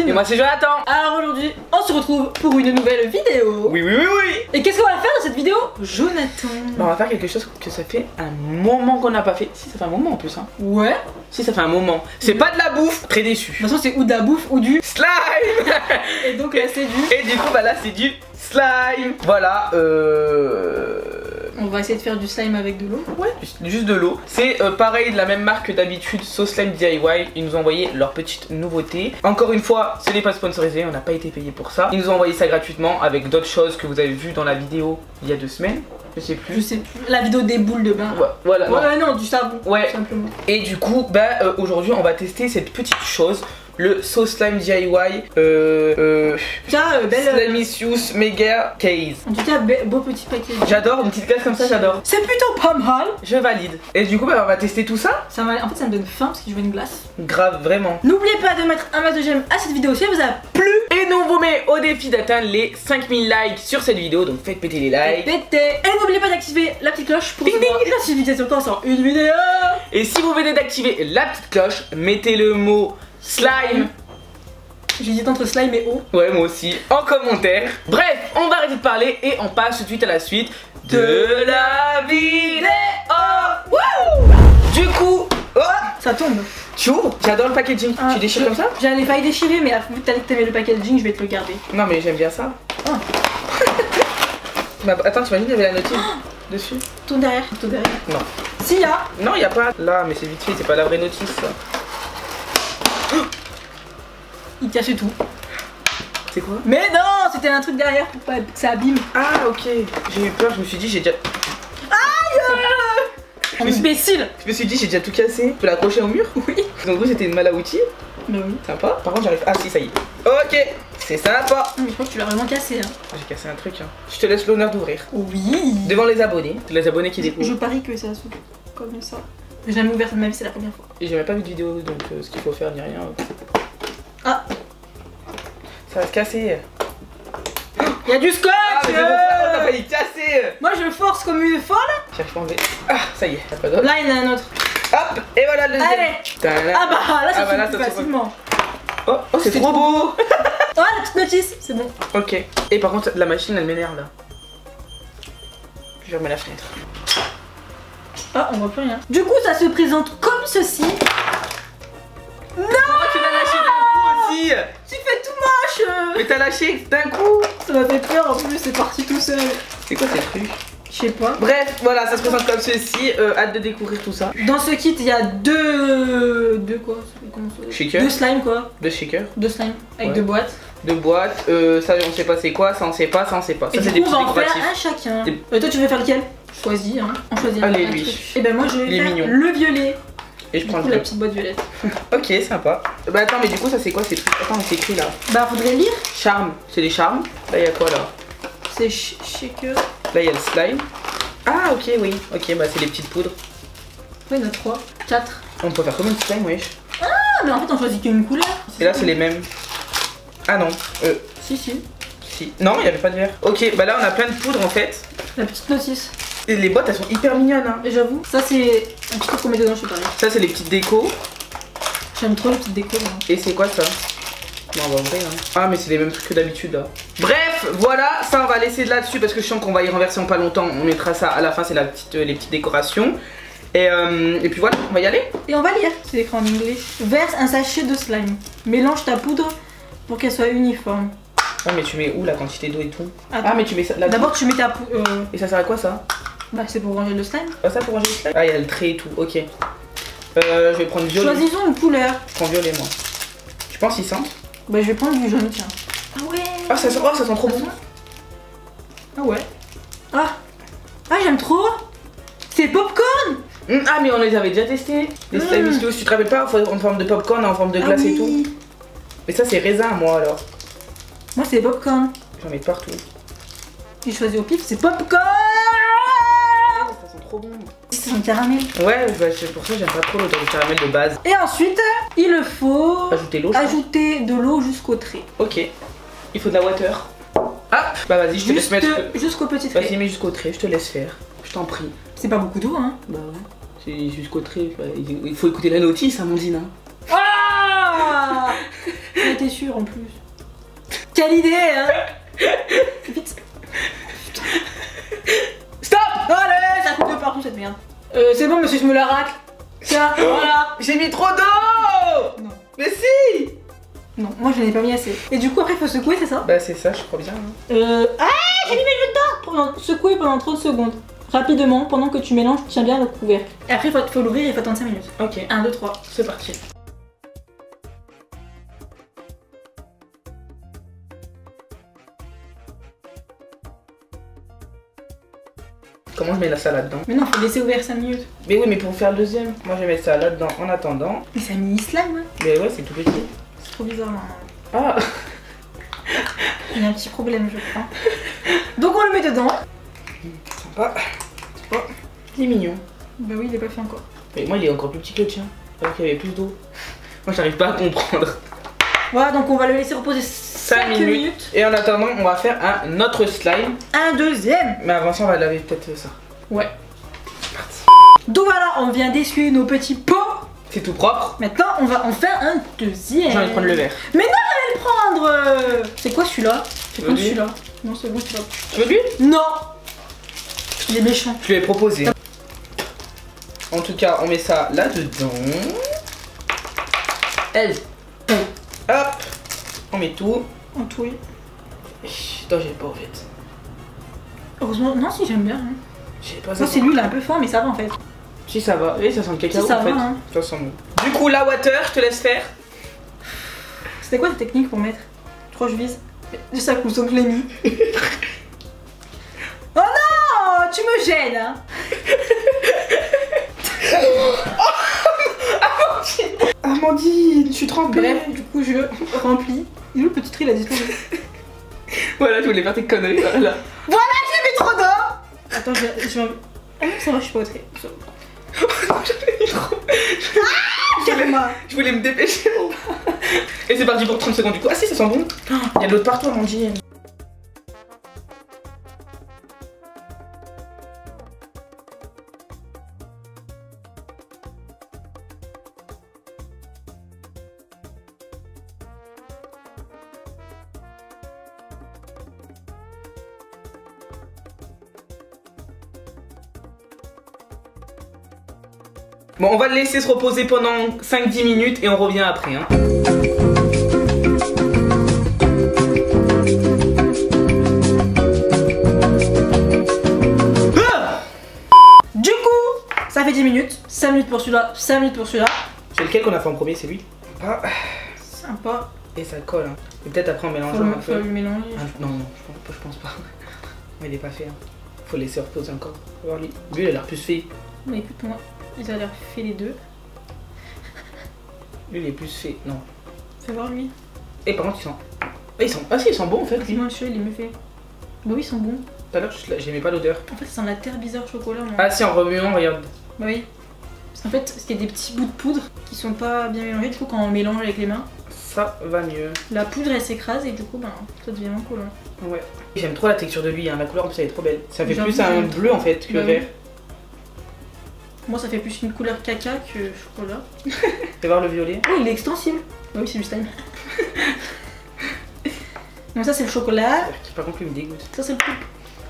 Et moi c'est Jonathan. Alors aujourd'hui, on se retrouve pour une nouvelle vidéo. Oui. Et qu'est-ce qu'on va faire dans cette vidéo, Jonathan? On va faire quelque chose que ça fait un moment qu'on n'a pas fait. Si, ça fait un moment en plus, hein. Ouais. Si, ça fait un moment. C'est pas de la bouffe. Très déçu. De toute façon, c'est ou de la bouffe ou du slime. Et donc là, c'est du... Et du coup, bah là, c'est du slime. Voilà, On va essayer de faire du slime avec de l'eau. Ouais, juste de l'eau. C'est pareil, de la même marque que d'habitude, Sauce Slime DIY. Ils nous ont envoyé leur petite nouveauté. Encore une fois, ce n'est pas sponsorisé, on n'a pas été payé pour ça. Ils nous ont envoyé ça gratuitement avec d'autres choses que vous avez vues dans la vidéo il y a 2 semaines. Je sais plus. La vidéo des boules de bain. Ouais, voilà. Ouais, non, du savon. Ouais. Tout simplement. Et du coup, bah aujourd'hui, on va tester cette petite chose. Le Sauce Slime DIY Slimicious Mega Case. En tout cas, beau petit paquet. J'adore, une petite case comme ça, j'adore. C'est plutôt pas mal. Je valide. Et du coup, bah, on va tester tout ça. En fait, ça me donne faim parce que je veux une glace. Grave, vraiment. N'oubliez pas de mettre un max de j'aime à cette vidéo si elle vous a plu. Et nous on vous met au défi d'atteindre les 5000 likes sur cette vidéo. Donc faites péter les likes. Et n'oubliez pas d'activer la petite cloche pour recevoir une notification quand on sort une vidéo. Et si vous venez d'activer la petite cloche, mettez le mot slime. J'hésite entre slime et eau. Ouais, moi aussi, en commentaire. Bref, on va arrêter de parler et on passe tout de suite à la suite de la vidéo. Wouh! Du coup, oh, ça tombe. Tu ouvres? J'adore le packaging. Tu déchires comme ça? J'allais pas y déchirer, mais vu que t'as dit que t'aimais le packaging, je vais te le garder. Non, mais j'aime bien ça. Oh. Attends, tu m'as dit qu'il y avait la notice dessus? Tout derrière. Non. Si, y'a. Non, il y a pas. Là, mais c'est vite fait, c'est pas la vraie notice ça. Il cache tout. C'est quoi? Mais non, c'était un truc derrière pour pas que ça abîme. Ah, ok. J'ai eu peur, je me suis dit, j'ai déjà. Aïe! Imbécile! Je me suis dit, j'ai déjà tout cassé. Tu peux l'accrocher au mur? Oui. Donc, c'était une malle à outils. Bah oui. Sympa. Par contre, j'arrive. Ah, si, ça y est. Ok, c'est sympa. Mais je crois que tu l'as vraiment cassé. Hein. J'ai cassé un truc. Hein. Je te laisse l'honneur d'ouvrir. Oui. Devant les abonnés. Les abonnés qui découvrent. Je parie que ça s'ouvre comme ça. J'ai jamais ouvert de ma vie, c'est la première fois. Et j'ai même pas vu de vidéo, donc ce qu'il faut faire ni rien. Ah! Ça va se casser. Il y a du scotch! Ah, mais c'est pour ça qu'on t'a failli casser! Moi je force comme une folle! J'arrive pas à enlever. Ah, ça y est, t'as pas d'autre. Là il y en a un autre. Hop! Et voilà le deuxième. Allez! Ah bah là ça se fait facilement. Oh, c'est trop beau! Oh la petite notice, c'est bon. Ok. Et par contre, la machine elle m'énerve là. Je remets la fenêtre. Ah, on voit plus rien. Du coup, ça se présente comme ceci. Non! Tu l'as lâché d'un coup aussi! Tu fais tout moche! Mais t'as lâché d'un coup! Ça m'a fait peur, en plus c'est parti tout seul. C'est quoi ces trucs? Je sais pas. Bref, voilà, ça se présente comme ceci. Hâte de découvrir tout ça. Dans ce kit, il y a deux quoi? Shaker. 2 slimes quoi? 2 shakers. 2 slimes avec Ouais. 2 boîtes. 2 boîtes. Ça on sait pas c'est quoi, ça on sait pas, ça on sait pas. Ça Et c'est du des coup, petits on va en faire décoratifs. un chacun. Et toi, tu veux faire lequel? Choisis, hein. On choisit Allez, un lui. truc. Et ben moi, je vais Il est faire mignon. le violet. Et je Du prends coup, le la bleu. petite boîte violette. Ok, sympa. Bah attends, mais du coup, ça c'est quoi ces trucs? Attends, c'est écrit là. Bah, faudrait lire. Charme, c'est des charmes. Là, il y a quoi là? C'est shaker. Là, il y a le slime. Ah, ok, oui. Ok, bah c'est les petites poudres. Ouais, il y en a 3, 4. On peut faire combien de slime, wesh? Ah, mais en fait, on choisit qu'une couleur. Et là, c'est les mêmes. Ah non. Si. Si. Non, il n'y avait pas de verre. Ok, bah là, on a plein de poudres en fait. La petite notice. Et les boîtes, elles sont hyper mignonnes. Hein. Et j'avoue, ça c'est un petit truc qu'on met dedans, je sais pas. Ça, c'est les petites décos. J'aime trop les petites décos. Moi. Et c'est quoi ça? Non, on va ouvrir. Hein. Ah, mais c'est les mêmes trucs que d'habitude là. Bref, voilà, ça on va laisser de là-dessus parce que je sens qu'on va y renverser en pas longtemps. On mettra ça à la fin, c'est la petite, les petites décorations. Et puis voilà, on va y aller. Et on va lire, c'est écrit en anglais. Verse un sachet de slime. Mélange ta poudre pour qu'elle soit uniforme. Oh, mais tu mets où la quantité d'eau et tout? Attends. Ah, mais tu mets ça là. D'abord, tu mets ta poudre. Et ça sert à quoi ça? Bah, c'est pour ranger le slime. Ah, ça pour ranger le slime? Ah, il y a le trait et tout, ok. Je vais prendre violet. Choisissons une couleur. Je prends violet moi. Tu penses qu'ils sentent? Bah, je vais prendre du jaune, tiens. Ah ouais. Ah, ça sent trop bon. Ah ouais. Ah, j'aime trop. C'est popcorn. Ah, mais on les avait déjà testés. Les Slimicious, tu te rappelles pas? En forme de popcorn, en forme de glace et tout. Mais ça, c'est raisin, moi alors. Moi, c'est popcorn. J'en mets partout. J'ai choisi au pif, c'est popcorn. Ça sent trop bon. C'est son caramel. Ouais, bah, c'est pour ça que j'aime pas trop l'odeur du caramel de base. Et ensuite, il faut Ajouter l'eau. ajouter de l'eau jusqu'au trait. Ok. Il faut de la water. Ah, bah vas-y, je te laisse mettre. Jusqu'au petit trait. Vas-y, mets jusqu'au trait, je te laisse faire. Je t'en prie. C'est pas beaucoup d'eau, hein. Bah ouais. C'est jusqu'au trait. Il faut écouter la notice, Amandine. Hein. Ah était sûr en plus. Quelle idée, hein. Vite. Stop. Allez, ça coupe de partout cette merde. C'est bon monsieur, je me la racle. Tiens, voilà. J'ai mis trop d'eau. Non. Mais si. Non, moi je n'en ai pas mis assez. Et du coup après il faut secouer, c'est ça? Bah c'est ça, je crois bien. Hein. Ah, j'ai mis mes jeux dedans. Secouer pendant 30 secondes. Rapidement, pendant que tu mélanges, tiens bien le couvercle. Et après il faut l'ouvrir et il faut attendre 5 minutes. Ok. 1, 2, 3. C'est parti. Comment je mets la salade dedans? Mais non, faut laisser ouvert 5 minutes. Mais oui, mais pour faire le deuxième, moi je vais mettre ça là-dedans en attendant. Mais c'est un mini slime, hein. Mais ouais, c'est tout petit. C'est trop bizarre, non. Ah. Il y a un petit problème, je crois. Donc on le met dedans. Sympa. Oh, il est mignon. Bah oui, il est pas fait encore. Mais moi, il est encore plus petit que le tien. Alors qu'il y avait plus d'eau. Moi, j'arrive pas à comprendre. Voilà, donc on va le laisser reposer 5 minutes. Et en attendant, on va faire un autre slime. Un deuxième. Mais avant ça, on va laver peut-être ça. Ouais. C'est parti. Donc voilà, on vient d'essuyer nos petits pots. C'est tout propre. Maintenant, on va en faire un deuxième. J'ai envie de prendre le verre. Mais non, j'allais le prendre. C'est quoi celui-là? C'est quoi Lui. celui-là? Non, c'est bon, c'est pas. Tu veux lui? Non. Il est méchant. Je lui ai proposé. En tout cas, on met ça là-dedans. Elle. Hop. On met tout. En tout, oui. Toi, j'ai pas en fait. Heureusement, non, si j'aime bien. Hein. Je sais pas ça. Non, c'est lui, il est un peu fort, mais ça va en fait. Si ça va. Et ça sent le cacao Si, ça en fait. va, hein. Ça sent bon. Du coup, la water, je te laisse faire. C'était quoi ta technique pour mettre? Je crois que je vise. Juste à coup, sauf que je l'ai mis. Oh non! Tu me gênes, hein. Amandine, je suis trempée. Bref, du coup, je remplis. Il est où le petit tri, il a disparu. Voilà, je voulais faire tes conneries. Voilà. Voilà, j'ai mis trop d'eau. Attends, je vais. Ah non, ça va, je suis pas au tri. Je voulais me dépêcher. Et c'est parti pour 30 secondes du coup. Ah si, ça sent bon. Il y a de l'autre partout, Amandine. Bon, on va le laisser se reposer pendant 5-10 minutes et on revient après. Hein. Ah, du coup, ça fait 10 minutes. 5 minutes pour celui-là, 5 minutes pour celui-là. c'est lequel qu'on a fait en premier? C'est lui. Ah. Sympa. Et ça colle. Hein. Et peut-être après on mélange Faut un le peu. mélanger. Ah, non, non, je pense pas. Mais il est pas fait. Hein. Faut le laisser reposer encore. Faut voir lui. Lui, il a l'air plus fait. Mais écoute, moi, ils ont l'air fait les deux. Lui, il est plus fait. Non. Fais voir lui. Et par contre, ils sont. Ils sont. Ah si, ils sont bons en fait. Lui. Moi, je il est mieux fait. Bah oui, ils sont bons. Tout à l'heure, j'aimais pas l'odeur. En fait, ça sent la terre bizarre chocolat. Moi. Ah si, en remuant, regarde. Bah oui. Parce qu'en fait, c'était des petits bouts de poudre qui sont pas bien mélangés. Du coup, quand on mélange avec les mains, Ça va mieux. la poudre elle s'écrase et du coup, ben, ça devient vraiment cool. Hein. Ouais. J'aime trop la texture de lui, hein. La couleur en plus elle est trop belle. Ça fait J'avoue, plus un j'aime bleu en fait que Bah vert. Moi, ça fait plus une couleur caca que chocolat. Fais voir le violet. Oh, il est extensible. Bah oui, c'est du slime. Donc ça, c'est le chocolat. Par contre, lui il me dégoûte. Ça, c'est le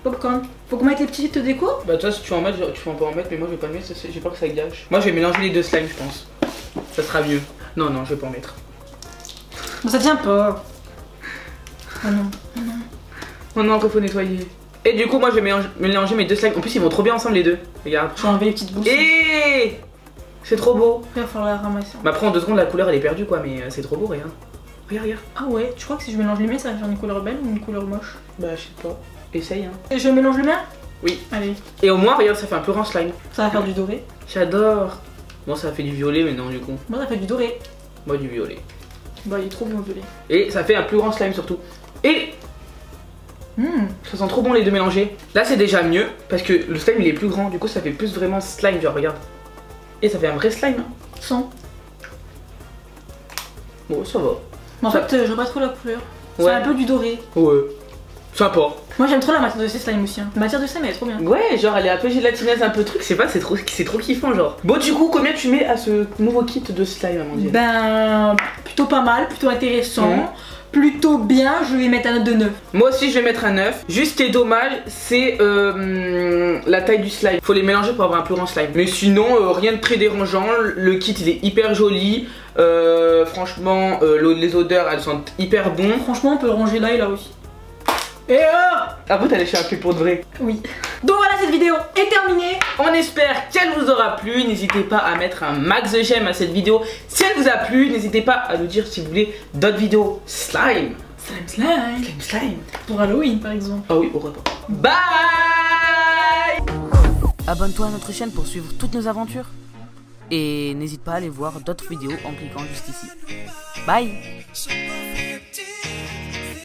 popcorn. Faut qu'on mette les petites déco. Bah toi si tu veux en mettre, tu peux en mettre, mais moi je vais pas le mettre, j'ai peur que ça gâche. Moi je vais mélanger les deux slimes je pense. Ça sera mieux. Non, non, je vais pas en mettre. Bon, ça tient pas. Oh non. Oh non. Oh non, encore faut nettoyer. Et du coup moi je vais mélanger mes deux slimes. En plus ils vont trop bien ensemble les deux. Regarde. Je vais enlever les petites boules. Et c'est trop beau. Après, il va falloir la ramasser. Mais après en 2 secondes la couleur elle est perdue quoi, mais c'est trop beau, regarde. Regarde, regarde. Ah ouais, tu crois que si je mélange les mains, ça va faire une couleur belle ou une couleur moche? Bah je sais pas. Essaye hein. Et je mélange le mien? Oui. Allez, Et au moins regarde ça fait un plus grand slime. ça va faire du doré. J'adore. Bon ça fait du violet mais non du coup. Moi, ça fait du doré. Moi du violet. Bah, il est trop bon le violet. Et ça fait un plus grand slime surtout. Et ça sent trop bon les deux mélangés. Là c'est déjà mieux parce que le slime il est plus grand, du coup ça fait plus vraiment slime, genre regarde. Et ça fait un vrai slime. Hein. Sans. Bon ça va. Mais en fait, je vois pas trop la couleur. C'est Ouais. un peu du doré. Ouais. Sympa. Moi j'aime trop la matière de ces slime aussi. La matière de slime elle est trop bien. Ouais, genre elle est un peu gélatineuse, un peu truc, c'est pas, c'est trop kiffant genre. Bon du coup, combien tu mets à ce nouveau kit de slime, Amandine? Ben, plutôt pas mal, plutôt intéressant. Plutôt bien, je vais mettre un note de 9. Moi aussi je vais mettre un 9. Juste ce qui est dommage, c'est la taille du slime. Faut les mélanger pour avoir un plus grand slime. Mais sinon, rien de très dérangeant. Le kit il est hyper joli. Franchement, les odeurs elles sentent hyper bon. Franchement, on peut le ranger là et là aussi. Et Ah bon, t'as léché un pull pour de vrai? Oui. Donc voilà, cette vidéo est terminée. On espère qu'elle vous aura plu. N'hésitez pas à mettre un max de j'aime à cette vidéo si elle vous a plu. N'hésitez pas à nous dire si vous voulez d'autres vidéos slime. Slime. Pour Halloween par exemple. Ah oui, pourquoi pas. Bye. Abonne-toi à notre chaîne pour suivre toutes nos aventures. Et n'hésite pas à aller voir d'autres vidéos en cliquant juste ici. Bye.